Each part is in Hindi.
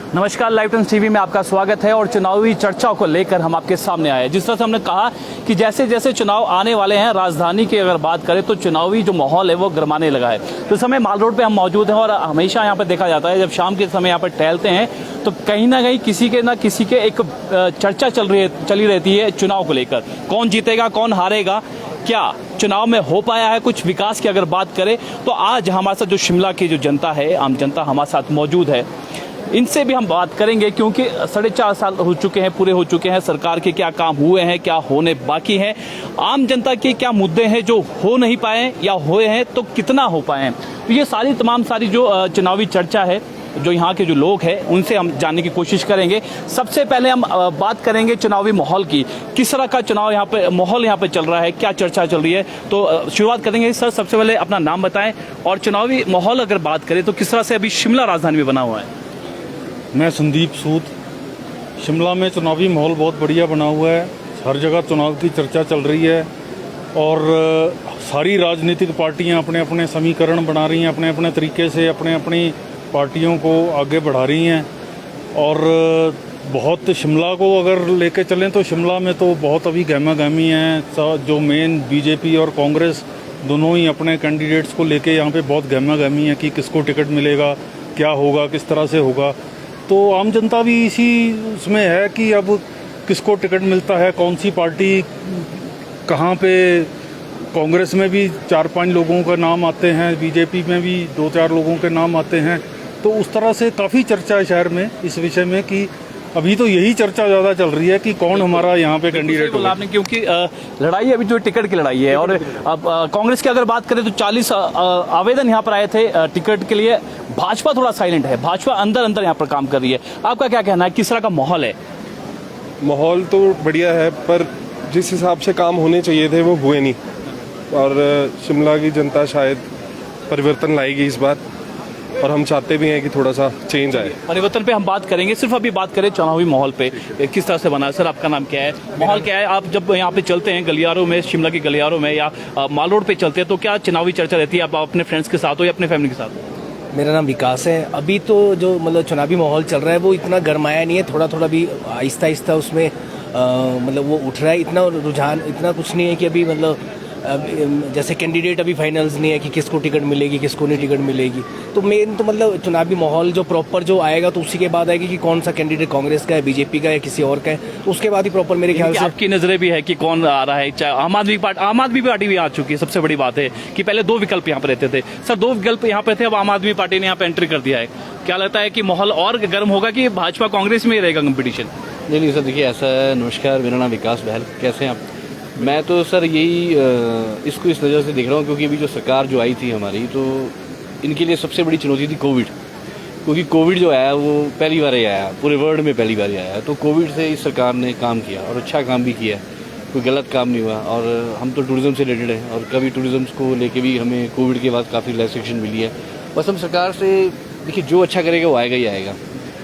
नमस्कार, लाइव टाइम्स टीवी में आपका स्वागत है और चुनावी चर्चाओं को लेकर हम आपके सामने आए। जिस तरह से हमने कहा कि जैसे जैसे चुनाव आने वाले हैं, राजधानी की अगर बात करें तो चुनावी जो माहौल है वो गरमाने लगा है। तो इस समय माल रोड पे हम मौजूद हैं और हमेशा यहाँ पर देखा जाता है जब शाम के समय यहाँ पर टहलते हैं तो कहीं ना कहीं किसी के एक चर्चा चली रहती है चुनाव को लेकर। कौन जीतेगा, कौन हारेगा, क्या चुनाव में हो पाया है कुछ विकास की अगर बात करें तो आज हमारे साथ जो शिमला की जो जनता है, आम जनता हमारे साथ मौजूद है। इनसे भी हम बात करेंगे क्योंकि 4.5 साल पूरे हो चुके हैं। सरकार के क्या काम हुए हैं, क्या होने बाकी हैं, आम जनता के क्या मुद्दे हैं जो हो नहीं पाए या हुए हैं तो कितना हो पाए हैं। तो ये तमाम जो चुनावी चर्चा है, जो यहाँ के जो लोग हैं उनसे हम जानने की कोशिश करेंगे। सबसे पहले हम बात करेंगे चुनावी माहौल की। किस तरह का चुनाव माहौल यहाँ पे चल रहा है, क्या चर्चा चल रही है, तो शुरुआत करेंगे। सर, सबसे पहले अपना नाम बताएं और चुनावी माहौल अगर बात करें तो किस तरह से अभी शिमला राजधानी में बना हुआ है। मैं संदीप सूद। शिमला में चुनावी माहौल बहुत बढ़िया बना हुआ है। हर जगह चुनाव की चर्चा चल रही है और सारी राजनीतिक पार्टियां अपने अपने समीकरण बना रही हैं, अपने अपने तरीके से अपने अपनी पार्टियों को आगे बढ़ा रही हैं। और बहुत शिमला को अगर लेके चलें तो शिमला में तो बहुत अभी गहमा गहमी है। जो मेन बीजेपी और कांग्रेस दोनों ही अपने कैंडिडेट्स को लेके यहाँ पे बहुत गहमा गहमी है कि किसको टिकट मिलेगा, क्या होगा, किस तरह से होगा। तो आम जनता भी इसी उसमें है कि अब किसको टिकट मिलता है, कौन सी पार्टी कहाँ पे। कांग्रेस में भी 4-5 लोगों का नाम आते हैं, बीजेपी में भी 2-4 लोगों के नाम आते हैं। तो उस तरह से काफ़ी चर्चा है शहर में इस विषय में कि अभी तो यही चर्चा ज़्यादा चल रही है कि कौन हमारा यहाँ पे कैंडिडेट होगा। आपने क्योंकि लड़ाई अभी जो टिकट की लड़ाई है और अब कांग्रेस की अगर बात करें तो 40 आवेदन यहाँ पर आए थे टिकट के लिए। भाजपा थोड़ा साइलेंट है, भाजपा अंदर यहाँ पर काम कर रही है। आपका क्या कहना है, किस तरह का माहौल है? माहौल तो बढ़िया है पर जिस हिसाब से काम होने चाहिए थे वो हुए नहीं और शिमला की जनता शायद परिवर्तन लाएगी इस बार और हम चाहते भी हैं कि थोड़ा सा चेंज आए। परिवर्तन पे हम बात करेंगे। सिर्फ अभी बात करें चुनावी माहौल पे किस तरह से बना है। सर, आपका नाम क्या है, माहौल क्या है? आप जब यहाँ पे चलते हैं गलियारों में, शिमला के गलियारों में या माल रोड पे चलते हैं तो क्या चुनावी चर्चा रहती है? आप अपने फ्रेंड्स के साथ हो या अपने फैमिली के साथ हो? मेरा नाम विकास है। अभी तो जो चुनावी माहौल चल रहा है वो इतना गरमाया नहीं है, थोड़ा भी आहिस्ता आहिस्ता उसमें वो उठ रहा है। इतना रुझान इतना कुछ नहीं है कि अभी जैसे कैंडिडेट अभी फाइनल्स नहीं है कि किसको टिकट मिलेगी, किसको नहीं टिकट मिलेगी। तो मेन तो चुनावी माहौल जो प्रॉपर जो आएगा तो उसी के बाद आएगी कि कौन सा कैंडिडेट कांग्रेस का है, बीजेपी का है, किसी और का है। तो उसके बाद ही प्रॉपर मेरे ख्याल से आपकी नजरें भी है कि कौन आ रहा है। चाहे आम आदमी पार्टी भी आ चुकी है। सबसे बड़ी बात है कि पहले 2 विकल्प यहाँ पर रहते थे। सर, 2 विकल्प यहाँ पे थे, अब आम आदमी पार्टी ने यहाँ पे एंट्री कर दिया है। क्या लगता है कि माहौल और गर्म होगा कि भाजपा कांग्रेस में ही रहेगा कंपटीशन? नहीं सर, देखिए ऐसा है। नमस्कार, मेरा नाम विकास बहल। कैसे हैं आप? मैं तो सर यही इसको इस नज़र से देख रहा हूँ क्योंकि अभी जो सरकार जो आई थी हमारी, तो इनके लिए सबसे बड़ी चुनौती थी कोविड। क्योंकि कोविड जो आया वो पहली बार ही आया, पूरे वर्ल्ड में पहली बार ही आया। तो कोविड से इस सरकार ने काम किया और अच्छा काम भी किया, कोई गलत काम नहीं हुआ। और हम तो टूरिज़्म से रिलेटेड हैं और कभी टूरिज़्म को लेके भी हमें कोविड के बाद काफ़ी रिलैक्सेशन मिली है। बस हम सरकार से देखिए जो अच्छा करेगा वो आएगा ही आएगा।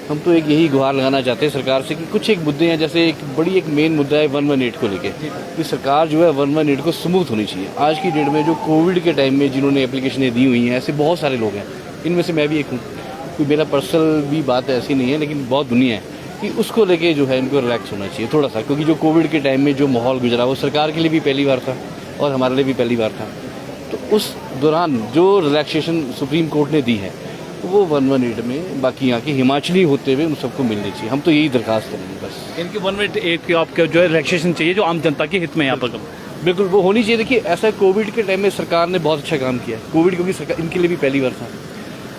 हम तो एक यही गुहार लगाना चाहते हैं सरकार से कि कुछ एक मुद्दे हैं, जैसे एक बड़ी एक मेन मुद्दा है 118 को लेके कि सरकार जो है 118 को स्मूथ होनी चाहिए। आज की डेट में जो कोविड के टाइम में जिन्होंने एप्लीकेशनें दी हुई हैं, ऐसे बहुत सारे लोग हैं, इनमें से मैं भी एक हूँ। कोई मेरा पर्सनल भी बात ऐसी नहीं है, लेकिन बहुत दुनिया है कि उसको लेके जो है इनको रिलैक्स होना चाहिए थोड़ा सा। क्योंकि जो कोविड के टाइम में जो माहौल गुजरा वो सरकार के लिए भी पहली बार था और हमारे लिए भी पहली बार था। तो उस दौरान जो रिलैक्सेशन सुप्रीम कोर्ट ने दी है वो 118 में बाकी यहाँ के हिमाचली होते हुए उन सबको मिलनी चाहिए। हम तो यही दरखास्त करेंगे बस। इनकी 118 की आपका जो है रिलैक्सेशन चाहिए जो आम जनता के हित में यहाँ पर बिल्कुल वो होनी चाहिए। देखिए ऐसा कोविड के टाइम में सरकार ने बहुत अच्छा काम किया। कोविड क्योंकि सरकार इनके लिए भी पहली बार था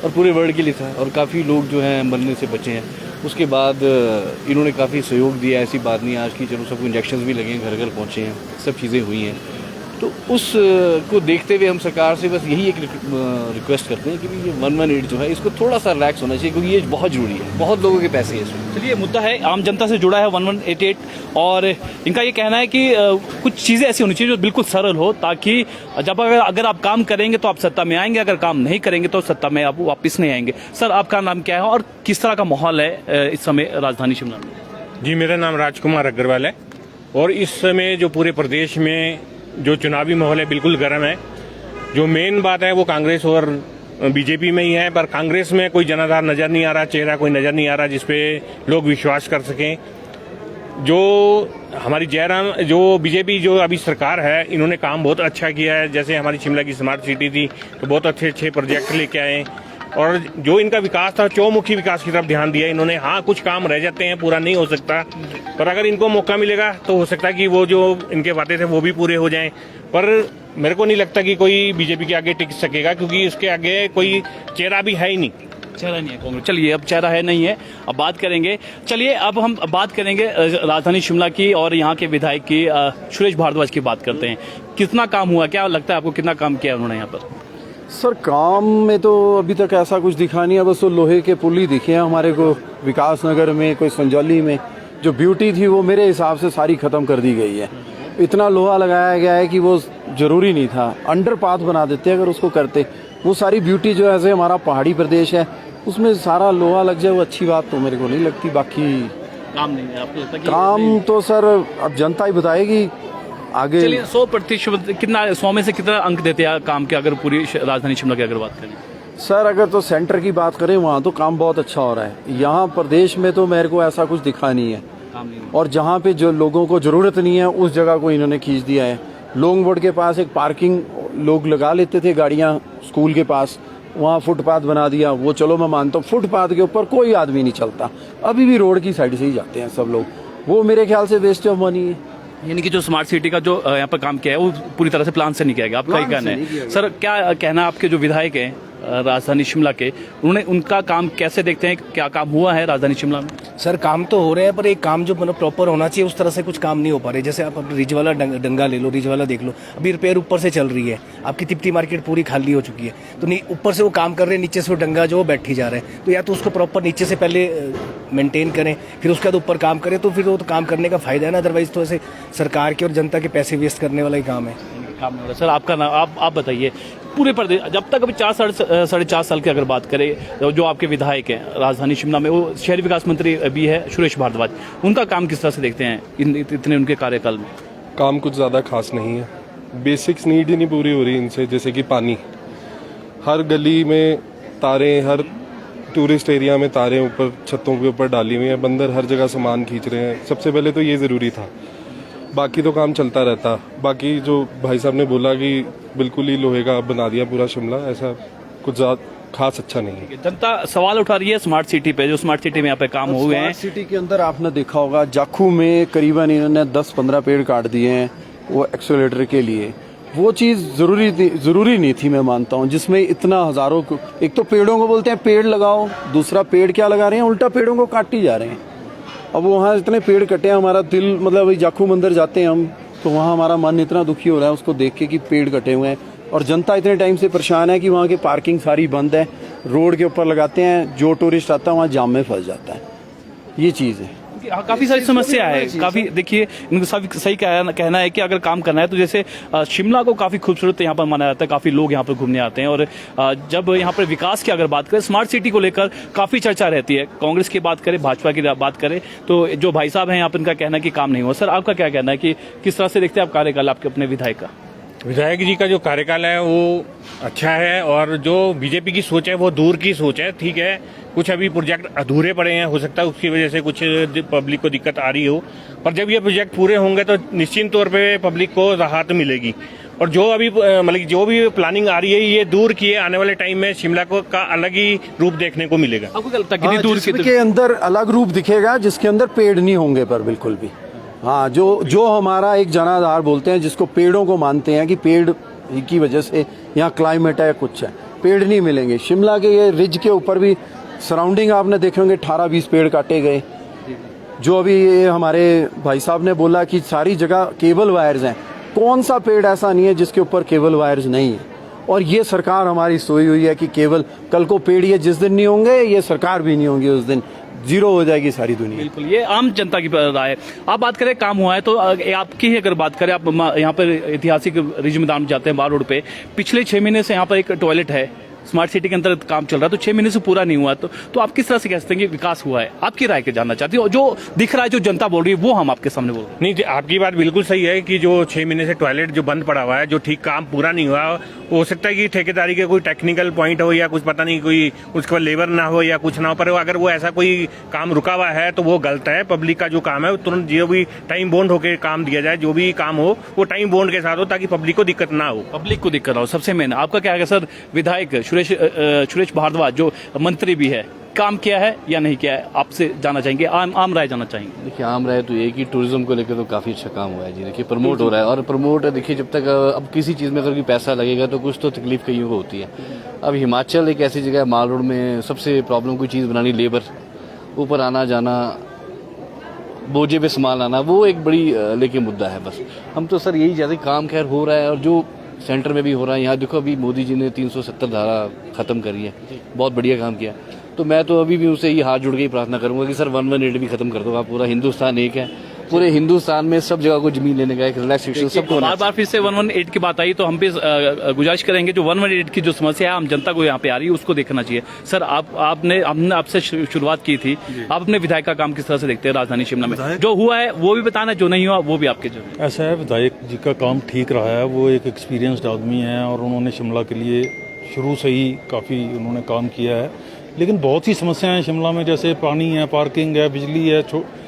और पूरे वर्ल्ड के लिए था और काफ़ी लोग जो हैं मरने से बचे हैं। उसके बाद इन्होंने काफ़ी सहयोग दिया। ऐसी बात नहीं आज की, चलो सबको इंजेक्शन भी लगे हैं, घर घर पहुँचे हैं, सब चीज़ें हुई हैं। तो उस को देखते हुए हम सरकार से बस यही एक रिक्वेस्ट करते हैं कि ये 118 जो है इसको थोड़ा सा रिलैक्स होना चाहिए क्योंकि ये बहुत ज़रूरी है। बहुत लोगों के पैसे हैं इसमें। चलिए, मुद्दा है आम जनता से जुड़ा है 1188 और इनका ये कहना है कि कुछ चीज़ें ऐसी होनी चाहिए जो बिल्कुल सरल हो ताकि जब अगर आप काम करेंगे तो आप सत्ता में आएंगे, अगर काम नहीं करेंगे तो सत्ता में आप वापस नहीं आएंगे। सर, आपका नाम क्या है और किस तरह का माहौल है इस समय राजधानी शिमला में? जी, मेरा नाम राजकुमार अग्रवाल है और इस समय जो पूरे प्रदेश में जो चुनावी माहौल है बिल्कुल गर्म है। जो मेन बात है वो कांग्रेस और बीजेपी में ही है, पर कांग्रेस में कोई जनाधार नजर नहीं आ रहा, चेहरा कोई नजर नहीं आ रहा जिसपे लोग विश्वास कर सकें। जो हमारी जो बीजेपी जो अभी सरकार है, इन्होंने काम बहुत अच्छा किया है। जैसे हमारी शिमला की स्मार्ट सिटी थी तो बहुत अच्छे अच्छे प्रोजेक्ट लेके आए, और जो इनका विकास था चौमुखी विकास की तरफ ध्यान दिया इन्होंने। हाँ, कुछ काम रह जाते हैं, पूरा नहीं हो सकता, पर अगर इनको मौका मिलेगा तो हो सकता है कि वो जो इनके वादे थे वो भी पूरे हो जाएं। पर मेरे को नहीं लगता कि कोई बीजेपी के आगे टिक सकेगा, क्योंकि इसके आगे कोई चेहरा भी है ही नहीं। चेहरा नहीं है कांग्रेस। चलिए, अब चेहरा है नहीं है, अब बात करेंगे। चलिए, अब हम बात करेंगे राजधानी शिमला की और यहाँ के विधायक की। सुरेश भारद्वाज की बात करते हैं। कितना काम हुआ, क्या लगता है आपको, कितना काम किया उन्होंने यहाँ पर? सर, काम में तो अभी तक ऐसा कुछ दिखा नहीं है, बस वो लोहे के पुल ही दिखे हैं हमारे को। विकास नगर में, कोई संजौली में जो ब्यूटी थी वो मेरे हिसाब से सारी खत्म कर दी गई है। इतना लोहा लगाया गया है कि वो जरूरी नहीं था। अंडरपाथ बना देते अगर उसको करते। वो सारी ब्यूटी जो ऐसे हमारा पहाड़ी प्रदेश है उसमें सारा लोहा लग जाए, वो अच्छी बात तो मेरे को नहीं लगती। बाकी काम नहीं है आपको लगता? काम तो सर अब जनता ही बताएगी आगे। चलिए, 100% कितना, 100 में से कितना अंक देते हैं काम के, अगर पूरी राजधानी शिमला की अगर बात करें? सर, अगर तो सेंटर की बात करें वहाँ तो काम बहुत अच्छा हो रहा है। यहाँ प्रदेश में तो मेरे को ऐसा कुछ दिखा नहीं है। काम नहीं है। और जहाँ पे जो लोगों को जरूरत नहीं है उस जगह को इन्होंने खींच दिया है। लोंग बोर्ड के पास एक पार्किंग लोग लगा लेते थे गाड़ियाँ स्कूल के पास, वहाँ फुटपाथ बना दिया। वो चलो मैं मानता हूँ, फुटपाथ के ऊपर कोई आदमी नहीं चलता, अभी भी रोड की साइड से ही जाते हैं सब लोग। वो मेरे ख्याल से वेस्ट ऑफ मनी है। यानी कि जो स्मार्ट सिटी का जो यहाँ पर काम किया है वो पूरी तरह से प्लान से नहीं किया गया, आपका ही कहना है? सर, क्या कहना है आपके जो विधायक हैं राजधानी शिमला के, उन्होंने उनका काम कैसे देखते हैं? क्या काम हुआ है राजधानी शिमला में? सर, काम तो हो रहे हैं, पर एक काम जो मतलब प्रॉपर होना चाहिए उस तरह से कुछ काम नहीं हो पा रहे। जैसे आप रिजवाला डंगा ले लो, रिजवाला देख लो, अभी रिपेयर ऊपर से चल रही है। आपकी तिप्ती मार्केट पूरी खाली हो चुकी है, तो ऊपर से वो काम कर रहे हैं, नीचे से वो डंगा जो बैठ ही जा रहा है। तो या तो उसको प्रॉपर नीचे से पहले मेंटेन करें, फिर उसके बाद ऊपर काम करें, तो फिर वो तो काम करने का फायदा है ना। अदरवाइज तो ऐसे सरकार के और जनता के पैसे वेस्ट करने वाला ही काम है। काम नहीं हो रहा। सर, आपका नाम, आप बताइए। पूरे प्रदेश जब तक अभी 4-4.5 साल की अगर बात करें, जो आपके विधायक हैं राजधानी शिमला में, वो शहरी विकास मंत्री भी है सुरेश भारद्वाज, उनका काम किस तरह से देखते हैं इतने उनके कार्यकाल में? काम कुछ ज़्यादा खास नहीं है। बेसिक्स नीड ही नहीं पूरी हो रही इनसे, जैसे कि पानी। हर गली में तारें, हर टूरिस्ट एरिया में तारें ऊपर छतों के ऊपर डाली हुई हैं। बंदर हर जगह सामान खींच रहे हैं। सबसे पहले तो ये ज़रूरी था, बाकी तो काम चलता रहता। बाकी जो भाई साहब ने बोला कि बिल्कुल ही लोहे का बना दिया पूरा शिमला, ऐसा कुछ ज़्यादा खास अच्छा नहीं है। जनता सवाल उठा रही है स्मार्ट सिटी पे, जो स्मार्ट सिटी में यहाँ पे काम हुए हैं। स्मार्ट सिटी के अंदर आपने देखा होगा जाखू में करीबन इन्होंने 10-15 पेड़ काट दिए हैं वो एक्सेलेरेटर के लिए। वो चीज़ जरूरी नहीं थी, मैं मानता हूँ, जिसमें इतना हजारों को, एक तो पेड़ों को बोलते हैं पेड़ लगाओ, दूसरा पेड़ क्या लगा रहे हैं, उल्टा पेड़ों को काट ही जा रहे हैं। अब वहाँ इतने पेड़ कटे हैं, हमारा दिल, मतलब जाखू मंदिर जाते हैं हम तो वहाँ हमारा मन इतना दुखी हो रहा है उसको देख के कि पेड़ कटे हुए हैं। और जनता इतने टाइम से परेशान है कि वहाँ की पार्किंग सारी बंद है, रोड के ऊपर लगाते हैं, जो टूरिस्ट आता है वहाँ जाम में फंस जाता है। ये चीज़ है। काफी सारी समस्या है। काफी देखिए, इनको सही कहना है कि अगर काम करना है तो जैसे शिमला को काफी खूबसूरत यहाँ पर माना जाता है, काफी लोग यहाँ पर घूमने आते हैं। और जब यहाँ पर विकास की अगर बात करें, स्मार्ट सिटी को लेकर काफी चर्चा रहती है। कांग्रेस की बात करें, भाजपा की बात करें, तो जो भाई साहब हैं यहाँ पर, इनका कहना है कि काम नहीं हुआ। सर, आपका क्या कहना है कि किस तरह से देखते हैं आप कार्यकाल आपके अपने विधायक का? विधायक जी का जो कार्यकाल है वो अच्छा है, और जो बीजेपी की सोच है वो दूर की सोच है। ठीक है, कुछ अभी प्रोजेक्ट अधूरे पड़े हैं, हो सकता है उसकी वजह से कुछ पब्लिक को दिक्कत आ रही हो, पर जब ये प्रोजेक्ट पूरे होंगे तो निश्चित तौर पे पब्लिक को राहत मिलेगी। और जो अभी मतलब जो भी प्लानिंग आ रही है, ये दूर की है, आने वाले टाइम में शिमला को का अलग ही रूप देखने को मिलेगा। आपको क्या लगता है कितनी दूर के अंदर अलग रूप दिखेगा, जिसके अंदर पेड़ नहीं होंगे पर बिल्कुल भी। हाँ, जो हमारा एक जनाधार बोलते हैं, जिसको पेड़ों को मानते हैं कि पेड़ की वजह से यहाँ क्लाइमेट है, कुछ है, पेड़ नहीं मिलेंगे। शिमला के ये रिज के ऊपर भी सराउंडिंग आपने देखे होंगे 18-20 पेड़ काटे गए। जो अभी ये हमारे भाई साहब ने बोला कि सारी जगह केबल वायर्स हैं, कौन सा पेड़ ऐसा नहीं है जिसके ऊपर केबल वायर्स नहीं है? और ये सरकार हमारी सोई हुई है कि केवल कल को पेड़ ये जिस दिन नहीं होंगे, ये सरकार भी नहीं होंगी, उस दिन जीरो हो जाएगी सारी दुनिया। बिल्कुल, ये आम जनता की राय। आप बात करें काम हुआ है तो आपकी ही अगर बात करें, आप यहाँ पर ऐतिहासिक रिज मैदान जाते हैं बार रोड पे, पिछले 6 महीने से यहाँ पर एक टॉयलेट है, स्मार्ट सिटी के अंतर्गत काम चल रहा है, तो 6 महीने से पूरा नहीं हुआ। तो आप किस तरह से कह सकते हैं कि विकास हुआ है? आपकी राय के जानना चाहती हूँ। जो दिख रहा है, जो जनता बोल रही है, वो हम आपके सामने बोल रहे हैं। नहीं, आपकी बात बिल्कुल सही है कि जो 6 महीने से टॉयलेट जो बंद पड़ा हुआ है, जो ठीक काम पूरा नहीं हुआ, हो सकता है कि ठेकेदारी के कोई टेक्निकल पॉइंट हो या कुछ पता नहीं, कोई उसके बाद लेबर ना हो या कुछ ना हो, पर अगर वो ऐसा कोई काम रुका हुआ है तो वो गलत है। पब्लिक का जो काम है वो तुरंत जो भी टाइम बॉन्ड होकर काम दिया जाए, जो भी काम हो वो टाइम बॉन्ड के साथ हो, ताकि पब्लिक को दिक्कत ना हो। पब्लिक को दिक्कत हो सबसे मेन। आपका क्या है सर, विधायक सुरेश भारद्वाज जो मंत्री भी है, काम किया है या नहीं किया है, आपसे जानना चाहेंगे, आम राय जानना चाहेंगे। देखिए, आम राय तो ये कि टूरिज्म को लेकर तो काफ़ी अच्छा काम हुआ है जी। देखिए, प्रमोट हो रहा है, और प्रमोट देखिए, जब तक अब किसी चीज़ में अगर कोई पैसा लगेगा तो कुछ तो तकलीफ कईयों को होती है। अब हिमाचल एक ऐसी जगह है, माल रोड में सबसे प्रॉब्लम कोई चीज़ बनानी, लेबर ऊपर आना जाना, बोझे पे सामान आना, वो एक बड़ी लेके मुद्दा है। बस हम तो सर यही चाहते, काम खैर हो रहा है, और जो सेंटर में भी हो रहा है, यहाँ देखो अभी मोदी जी ने 370 धारा खत्म करी है, बहुत बढ़िया काम किया। तो मैं तो अभी भी उनसे ये हाथ जोड़ के ही प्रार्थना करूंगा कि सर 118 भी खत्म कर दो आप। पूरा हिंदुस्तान एक है, पूरे हिंदुस्तान में सब जगह को जमीन लेने का एक रिलैक्सेशन सबको। बार बार फिर से 118 की बात आई तो हम भी गुजारिश करेंगे, जो 118 की जो समस्या है आम जनता को यहाँ पे आ रही है उसको देखना चाहिए। सर हमने आपसे शुरुआत की थी, आप अपने विधायक का काम किस तरह से देखते हैं राजधानी शिमला में? जो हुआ है वो भी बताना, जो नहीं हुआ वो भी आपके जो ऐसा है, विधायक जी का काम ठीक रहा है, वो एक एक्सपीरियंस्ड आदमी है और उन्होंने शिमला के लिए शुरू से ही काफ़ी उन्होंने काम किया है। लेकिन बहुत सी समस्याएं हैं शिमला में, जैसे पानी है, पार्किंग है, बिजली है,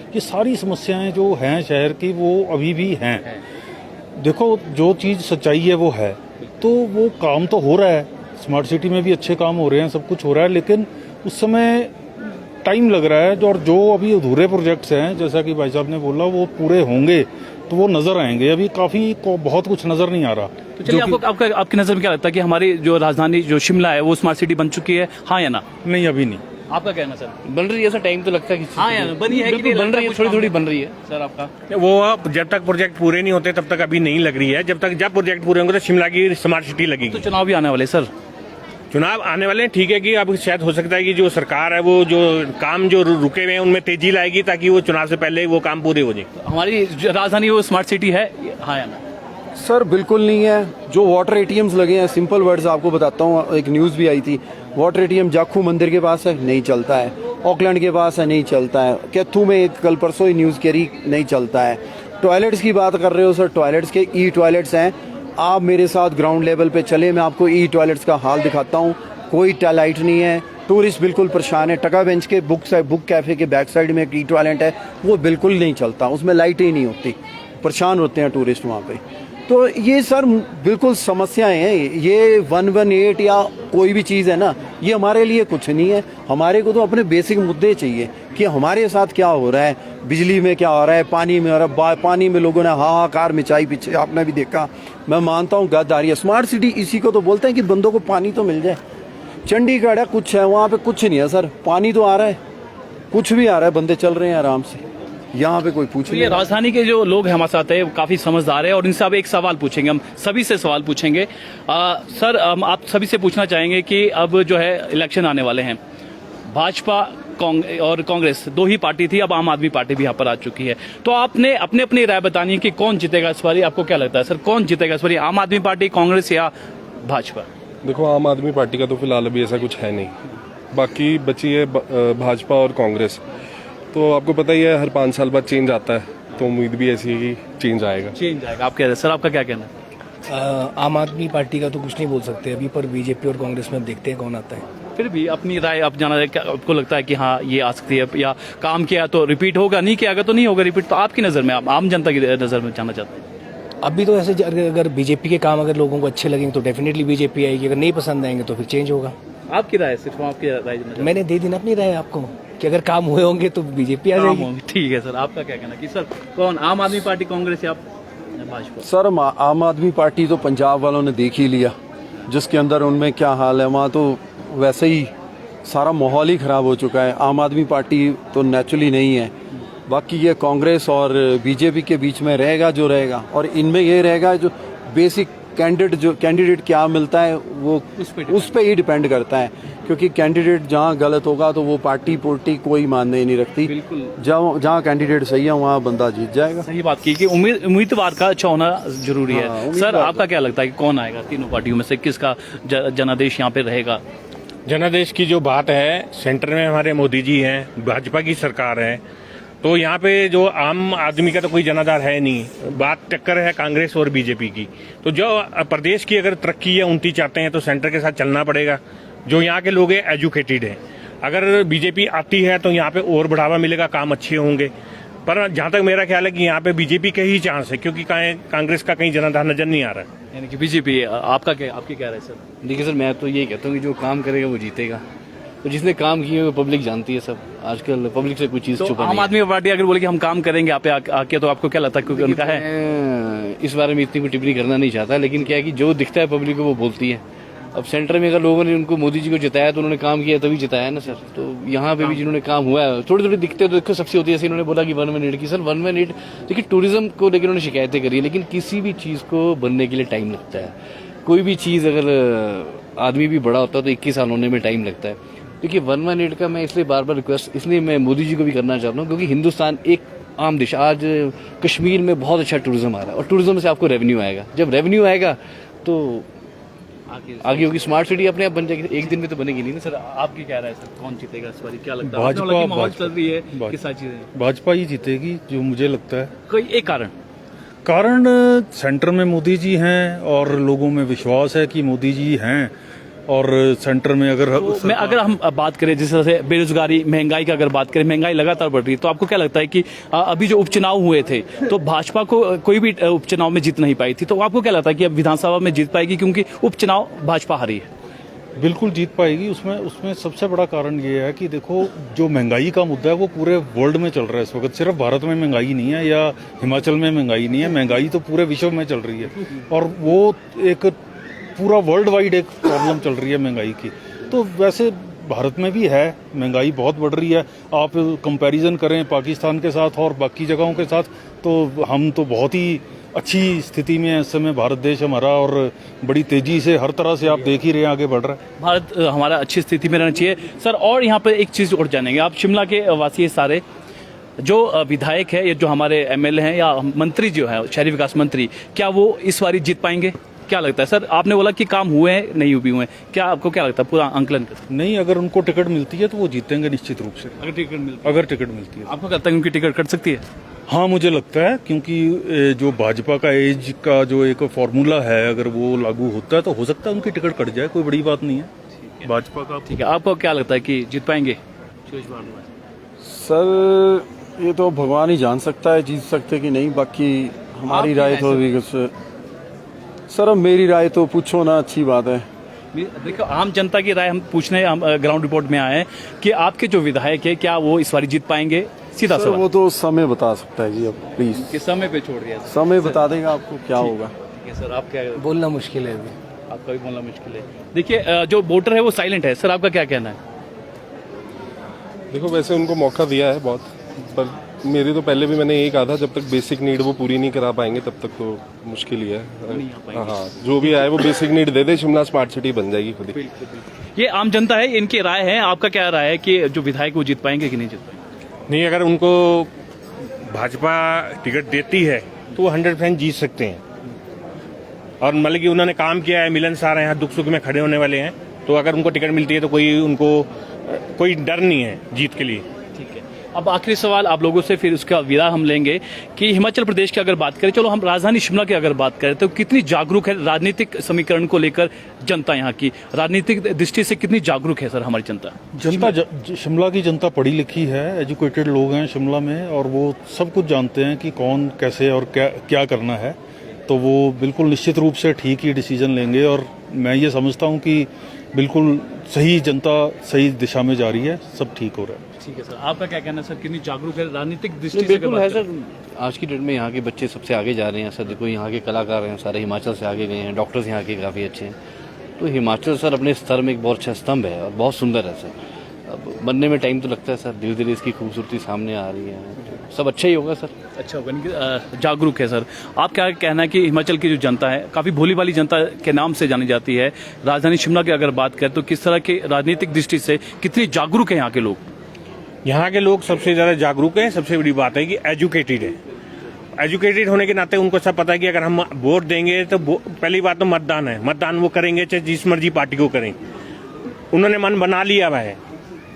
ये सारी समस्याएं जो हैं शहर की वो अभी भी हैं। देखो, जो चीज़ सच्चाई है वो है, तो वो काम तो हो रहा है, स्मार्ट सिटी में भी अच्छे काम हो रहे हैं, सब कुछ हो रहा है, लेकिन उस समय टाइम लग रहा है। और जो अभी अधूरे प्रोजेक्ट्स हैं, जैसा कि भाई साहब ने बोला, वो पूरे होंगे तो वो नजर आएंगे। अभी काफ़ी बहुत कुछ नजर नहीं आ रहा। तो चलिए, आपकी नज़र में क्या लगता है कि हमारी जो राजधानी जो शिमला है वो स्मार्ट सिटी बन चुकी है, हाँ या ना? नहीं, अभी नहीं। आपका कहना सर? बन रही है, ऐसा टाइम तो लगता है कि हाँ यार, बनी है कि बिल्कुल बन रही है, थोड़ी थोड़ी बन रही है सर आपका? वो जब तक प्रोजेक्ट पूरे नहीं होते तब तक अभी नहीं लग रही है। जब प्रोजेक्ट पूरे होंगे तो शिमला की स्मार्ट सिटी लगेगी। तो चुनाव भी आने वाले सर, चुनाव आने वाले हैं, ठीक है कि अब शायद हो सकता है कि जो सरकार है वो जो काम जो रुके हुए हैं उनमें तेजी लाएगी, ताकि वो चुनाव से पहले वो काम पूरे हो जाए। हमारी राजधानी वो स्मार्ट सिटी है, हाँ या ना? सर बिल्कुल नहीं है। जो वाटर एटीएम्स लगे हैं, सिंपल वर्ड्स आपको बताता हूँ, एक न्यूज़ भी आई थी, वाटर एटीएम जाखू मंदिर के पास है, नहीं चलता है। ऑकलैंड के पास है, नहीं चलता है। कैथू में एक कल परसों ही न्यूज़ करी, नहीं चलता है। टॉयलेट्स की बात कर रहे हो सर, टॉयलेट्स के ई टॉयलेट्स हैं, आप मेरे साथ ग्राउंड लेवल पे चले, मैं आपको ई टॉयलेट्स का हाल दिखाता हूँ। कोई लाइट नहीं है, टूरिस्ट बिल्कुल परेशान है। टका बेंच के बुक कैफ़े के बैक साइड में एक ई टॉयलेट है, वो बिल्कुल नहीं चलता, उसमें लाइट ही नहीं होती, परेशान होते हैं टूरिस्ट वहाँ पे। तो ये सर बिल्कुल समस्याएं हैं। ये 118 या कोई भी चीज़ है ना, ये हमारे लिए कुछ नहीं है। हमारे को तो अपने बेसिक मुद्दे चाहिए कि हमारे साथ क्या हो रहा है, बिजली में क्या हो रहा है, पानी में हो रहा है। पानी में लोगों ने हाहाकार मचाई, पीछे आपने भी देखा। मैं मानता हूँ गद्दारी है। स्मार्ट सिटी इसी को तो बोलते हैं कि बंदों को पानी तो मिल जाए। चंडीगढ़ है, कुछ है वहाँ पे, कुछ नहीं है सर। पानी तो आ रहा है, कुछ भी आ रहा है, बंदे चल रहे हैं आराम से, यहाँ पे कोई पूछ नहीं। ये राजधानी के जो लोग हमारे साथ हैं काफी समझदार है, और इनसे अब एक सवाल पूछेंगे, हम सभी से सवाल पूछेंगे। सर, आप सभी से पूछना चाहेंगे कि अब जो है इलेक्शन आने वाले हैं, भाजपा और कांग्रेस दो ही पार्टी थी, अब आम आदमी पार्टी भी यहाँ पर आ चुकी है। तो आपने अपनी राय बतानी है कि कौन जीतेगा इस बार? आपको क्या लगता है सर, कौन जीतेगा इस बार, आम आदमी पार्टी, कांग्रेस या भाजपा? देखो, आम आदमी पार्टी का तो फिलहाल अभी ऐसा कुछ है नहीं, बाकी बची है भाजपा और कांग्रेस। तो आपको पता ही है, हर 5 साल बाद चेंज आता है, तो उम्मीद भी ऐसी है कि चेंज आएगा। आप कह रहे हैं सर, आपका क्या कहना है? आम आदमी पार्टी का तो कुछ नहीं बोल सकते अभी, पर बीजेपी और कांग्रेस में अब देखते हैं कौन आता है। फिर भी अपनी राय आप जाना, आपको लगता है कि हाँ ये आ सकती है, या काम किया तो रिपीट होगा, नहीं किया तो नहीं होगा रिपीट? तो आपकी नज़र में, आम जनता की नज़र में जानना चाहते हैं। अभी तो ऐसे अगर बीजेपी के काम अगर लोगों को अच्छे लगेंगे तो डेफिनेटली बीजेपी आएगी, अगर नहीं पसंद आएंगे तो फिर चेंज होगा। आपकी राय, सिर्फ आपकी राय जानना मैंने दे दी ना अपनी राय आपको कि अगर काम हुए होंगे तो बीजेपी आ जाएगी। ठीक है सर, आपका क्या कहना कि सर कौन, आम आदमी पार्टी, कांग्रेस या भाजपा? सर आम आदमी पार्टी तो पंजाब वालों ने देख ही लिया, जिसके अंदर उनमें क्या हाल है, वहाँ तो वैसे ही सारा माहौल ही ख़राब हो चुका है। आम आदमी पार्टी तो नेचुरली नहीं है। बाकी ये कांग्रेस और बीजेपी के बीच में रहेगा जो रहेगा, और इनमें ये रहेगा जो बेसिक कैंडिडेट क्या मिलता है वो उस पे ही डिपेंड करता है, क्योंकि कैंडिडेट जहाँ गलत होगा तो वो पार्टी कोई मानने नहीं रखती। बिल्कुल, जहाँ कैंडिडेट सही है वहाँ बंदा जीत जाएगा। सही बात की कि उम्मीदवार का अच्छा होना जरूरी है। सर, आपका क्या लगता है कि कौन आएगा तीनों पार्टियों में से, किसका जनादेश यहाँ पे रहेगा? जनादेश की जो बात है, सेंटर में हमारे मोदी जी हैं, भाजपा की सरकार है, तो तो यहाँ पे जो आम आदमी का तो कोई जनाधार है नहीं, बात टक्कर है कांग्रेस और बीजेपी की। तो जो प्रदेश की अगर तरक्की या उन्नति चाहते हैं तो सेंटर के साथ चलना पड़ेगा। जो यहाँ के लोग हैं एजुकेटेड हैं, अगर बीजेपी आती है तो यहाँ पे और बढ़ावा मिलेगा, काम अच्छे होंगे। पर जहाँ तक मेरा ख्याल है कि यहाँ पे बीजेपी के ही चांस है, क्योंकि कांग्रेस का कहीं जनाधार नजर नहीं आ रहा है। यानी कि बीजेपी, आपकी क्या राय सर? देखिए सर, मैं तो यही कहता हूँ कि जो काम करेगा वो जीतेगा। तो जिसने काम किए वो पब्लिक जानती है सब। आजकल पब्लिक से कोई चीज़ तो छुपा आम नहीं है। आदमी पार्टी अगर बोले कि हम काम करेंगे आप आके, तो आपको क्या लगता है? क्योंकि उनका है। मैं इस बारे में इतनी कोई टिप्पणी करना नहीं चाहता, लेकिन क्या है कि जो दिखता है पब्लिक को वो बोलती है। अब सेंटर में अगर लोगों ने उनको मोदी जी को जिताया तो उन्होंने काम किया, तभी जिताया ना सर। तो यहाँ पे भी जिन्होंने काम हुआ है, थोड़ी थोड़ी दिखते तो देखो सबसे होती है। जैसे इन्होंने बोला कि 1 मिनट की, सर 1 मिनट देखिए, टूरिज्म को लेकर उन्होंने शिकायतें करी है, लेकिन किसी भी चीज़ को बनने के लिए टाइम लगता है। कोई भी चीज़ अगर आदमी भी बड़ा होता है तो 21 साल होने में टाइम लगता है। देखिए 1 मिनट का मैं इसलिए बार बार रिक्वेस्ट इसलिए मैं मोदी जी को भी करना चाहता हूँ, क्योंकि हिंदुस्तान एक आम देश, आज कश्मीर में बहुत अच्छा टूरिज्म आ रहा है और टूरिज्म से आपको रेवेन्यू आएगा। जब रेवेन्यू आएगा तो आगे होगी स्मार्ट सिटी, अपने आप बन जाएगी। एक दिन में तो बनेगी नहीं ना सर। आपकी क्या राय है सर, कौन जीतेगा इस बार? क्या लगता है? आपने बोला कि माहौल चल रही है, किस चीजें? भाजपा ही जीतेगी, जो मुझे लगता है। कोई एक कारण सेंटर में मोदी जी हैं और लोगों में विश्वास है कि मोदी जी हैं। और सेंटर में अगर हम बात करें जिस तरह से बेरोजगारी, महंगाई का अगर बात करें, महंगाई लगातार बढ़ रही है, तो आपको क्या लगता है कि अभी जो उपचुनाव हुए थे तो भाजपा को कोई भी उपचुनाव में जीत नहीं पाई थी, तो आपको क्या लगता है कि अब विधानसभा में जीत पाएगी? क्योंकि उपचुनाव भाजपा हारी है। बिल्कुल जीत पाएगी। उसमें सबसे बड़ा कारण ये है कि देखो, जो महंगाई का मुद्दा है वो पूरे वर्ल्ड में चल रहा है इस वक्त। सिर्फ भारत में महंगाई नहीं है या हिमाचल में महंगाई नहीं है, महंगाई तो पूरे विश्व में चल रही है। और वो एक पूरा वर्ल्ड वाइड एक प्रॉब्लम चल रही है महंगाई की। तो वैसे भारत में भी है, महंगाई बहुत बढ़ रही है। आप कंपैरिजन करें पाकिस्तान के साथ और बाकी जगहों के साथ, तो हम तो बहुत ही अच्छी स्थिति में है इस समय भारत देश हमारा, और बड़ी तेजी से हर तरह से आप देख ही रहे हैं आगे बढ़ रहा है भारत। हमारा अच्छी स्थिति में रहना चाहिए सर। और यहाँ पर एक चीज़ और जानेंगे, आप शिमला के वासी है सारे, जो विधायक है या जो हमारे एमएलए हैं या मंत्री जो है शहरी विकास मंत्री, क्या वो इस बारी जीत पाएंगे? क्या लगता है सर? आपने बोला कि काम हुए हैं, नहीं भी हुए हैं, क्या आपको क्या लगता है पूरा आंकलन? नहीं, अगर उनको टिकट मिलती है तो वो जीतेंगे निश्चित रूप से। अगर टिकट मिलती है आपको लगता है उनकी टिकट कट सकती है? हाँ, मुझे लगता है, क्योंकि जो भाजपा का एज का जो एक फॉर्मूला है, अगर वो लागू होता है तो हो सकता है उनकी टिकट कट जाए, कोई बड़ी बात नहीं है भाजपा का। ठीक है, आपको क्या लगता है कि जीत पाएंगे? सर ये तो भगवान ही जान सकता है जीत सकते कि नहीं, बाकी हमारी राय तो सर अब मेरी राय तो पूछो ना, अच्छी बात है। देखो, आम जनता की राय हम पूछने, हम ग्राउंड रिपोर्ट में आए हैं कि आपके जो विधायक है क्या वो इस बार जीत पाएंगे? सीधा सवाल। वो तो समय बता सकता है जी, अब प्लीज किस समय पे छोड़ दिया? समय बता देगा आपको क्या होगा। ठीक है सर, आप क्या बोलना मुश्किल है अभी, आपका भी बोलना मुश्किल है। देखिए, जो वोटर है वो साइलेंट है सर, आपका क्या कहना है? देखो, वैसे उनको मौका दिया है बहुत, पर मेरी तो पहले भी मैंने यही कहा था, जब तक बेसिक नीड वो पूरी नहीं करा पाएंगे तब तक तो मुश्किल ही है। हाँ, जो भी आए वो basic need they they, Shimla smart city बन जाएगी खुद ही। ये आम जनता है, इनकी राय है, आपका क्या राय है कि जो विधायक वो जीत पाएंगे कि नहीं जीत पाएंगे? नहीं, अगर उनको भाजपा टिकट देती है तो वो 100% जीत सकते हैं। और मतलब कि उन्होंने काम किया है, मिलनसार हैं, यहाँ दुख सुख में खड़े होने वाले हैं, तो अगर उनको टिकट मिलती है तो कोई डर नहीं है जीत के लिए। ठीक है, अब आखिरी सवाल आप लोगों से, फिर उसका विदा हम लेंगे कि हिमाचल प्रदेश की अगर बात करें, चलो हम राजधानी शिमला की अगर बात करें, तो कितनी जागरूक है राजनीतिक समीकरण को लेकर जनता? यहाँ की राजनीतिक दृष्टि से कितनी जागरूक है सर हमारी जनता? शिमला की जनता पढ़ी लिखी है, एजुकेटेड लोग हैं शिमला में, और वो सब कुछ जानते हैं कि कौन कैसे और क्या करना है। तो वो बिल्कुल निश्चित रूप से ठीक ही डिसीजन लेंगे, और मैं ये समझता हूँ कि बिल्कुल सही जनता सही दिशा में जा रही है, सब ठीक हो रहा है। ठीक है सर, आपका क्या कहना है सर, कितनी जागरूक है राजनीतिक दृष्टि से? बिल्कुल है सर, आज की डेट में यहाँ के बच्चे सबसे आगे जा रहे हैं सर। देखो, यहाँ के कलाकार हैं सारे हिमाचल से आगे गए हैं, डॉक्टर्स यहाँ के काफ़ी अच्छे हैं। तो हिमाचल सर अपने स्तर में एक बहुत अच्छा स्तंभ है और बहुत सुंदर है सर। अब बनने में टाइम तो लगता है सर, धीरे धीरे इसकी खूबसूरती सामने आ रही है, तो सब अच्छा ही होगा सर। अच्छा होगा, जागरूक है सर। आप क्या कहना है कि हिमाचल की जो जनता है काफ़ी भोली भाली जनता के नाम से जानी जाती है, राजधानी शिमला की अगर बात करें तो किस तरह के राजनीतिक दृष्टि से कितनी जागरूक है यहाँ के लोग? यहाँ के लोग सबसे ज़्यादा जागरूक हैं। सबसे बड़ी बात है कि एजुकेटेड है। एजुकेटेड होने के नाते उनको सब पता है कि अगर हम वोट देंगे तो पहली बात तो मतदान है, मतदान वो करेंगे चाहे जिस मर्जी पार्टी को करें। उन्होंने मन बना लिया हुआ है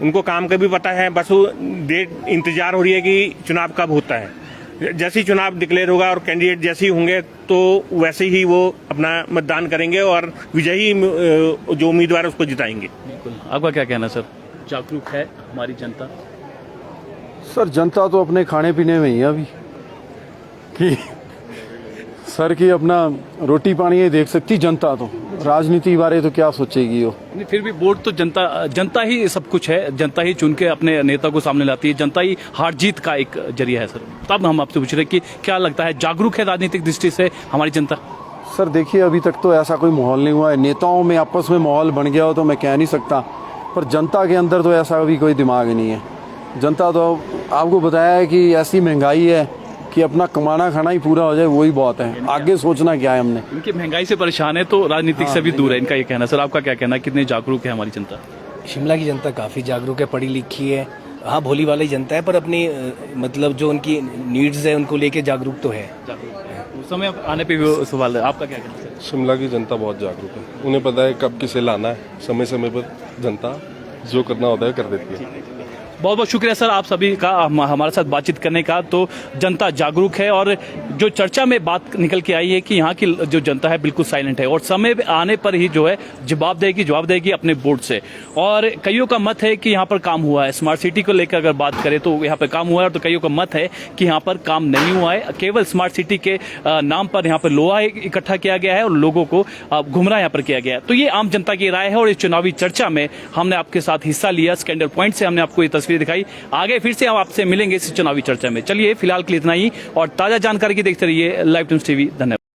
उनको काम का भी पता है, बस वो डेट इंतजार हो रही है कि चुनाव कब होता है। जैसे ही चुनाव डिक्लेयर होगा और कैंडिडेट जैसे ही होंगे तो वैसे ही वो अपना मतदान करेंगे और विजयी जो उम्मीदवार है उसको जिताएंगे। बिल्कुल, आपका क्या कहना सर? जागरूक है हमारी जनता? सर जनता तो अपने खाने पीने में ही है अभी कि सर की अपना रोटी पानी ही देख सकती जनता, तो राजनीति बारे तो क्या सोचेगी वो। नहीं, फिर भी वोट तो जनता ही सब कुछ है। जनता ही चुन के अपने नेता को सामने लाती है। जनता ही हार जीत का एक जरिया है सर। तब हम आपसे पूछ रहे कि क्या लगता है, जागरूक है राजनीतिक दृष्टि से हमारी जनता? सर देखिए, अभी तक तो ऐसा कोई माहौल नहीं हुआ है। नेताओं में आपस में माहौल बन गया हो तो मैं कह नहीं सकता, पर जनता के अंदर तो ऐसा अभी कोई दिमाग नहीं है। जनता तो आपको बताया है कि ऐसी महंगाई है कि अपना कमाना खाना ही पूरा हो जाए वही बहुत है, आगे सोचना क्या है हमने। इनकी महंगाई से परेशान है तो राजनीतिक से भी दूर है, इनका ये कहना। सर आपका क्या कहना है, कितने जागरूक है हमारी जनता? शिमला की जनता काफ़ी जागरूक है, पढ़ी लिखी है। हाँ, भोली वाली जनता है, पर अपनी मतलब जो उनकी नीड्स है उनको लेके जागरूक तो है। उस समय आने पे भी सवाल है, आपका क्या कहना है? शिमला की जनता बहुत जागरूक है, उन्हें पता है कब किसे लाना है। समय समय पर जनता जो करना होता है कर देती है। बहुत बहुत शुक्रिया सर आप सभी का हमारे साथ बातचीत करने का। तो जनता जागरूक है और जो चर्चा में बात निकल के आई है कि यहाँ की जो जनता है बिल्कुल साइलेंट है और समय आने पर ही जो है जवाब देगी अपने वोट से। और कईयों का मत है कि यहाँ पर काम हुआ है। स्मार्ट सिटी को लेकर अगर बात करें तो यहाँ पर काम हुआ है, और तो कईयों का मत है कि यहाँ पर काम नहीं हुआ है। केवल स्मार्ट सिटी के नाम पर यहाँ पर लोहा इकट्ठा किया गया है और लोगों को गुमराह यहाँ पर किया गया है। तो ये आम जनता की राय है और इस चुनावी चर्चा में हमने आपके साथ हिस्सा लिया। स्कैंडल पॉइंट से हमने आपको ये तस्वीर दिखाई। आगे फिर से हम आपसे मिलेंगे इस चुनावी चर्चा में। चलिए फिलहाल के लिए इतना ही, और ताजा जानकारी की देखते रहिए लाइव टाइम्स टीवी। धन्यवाद।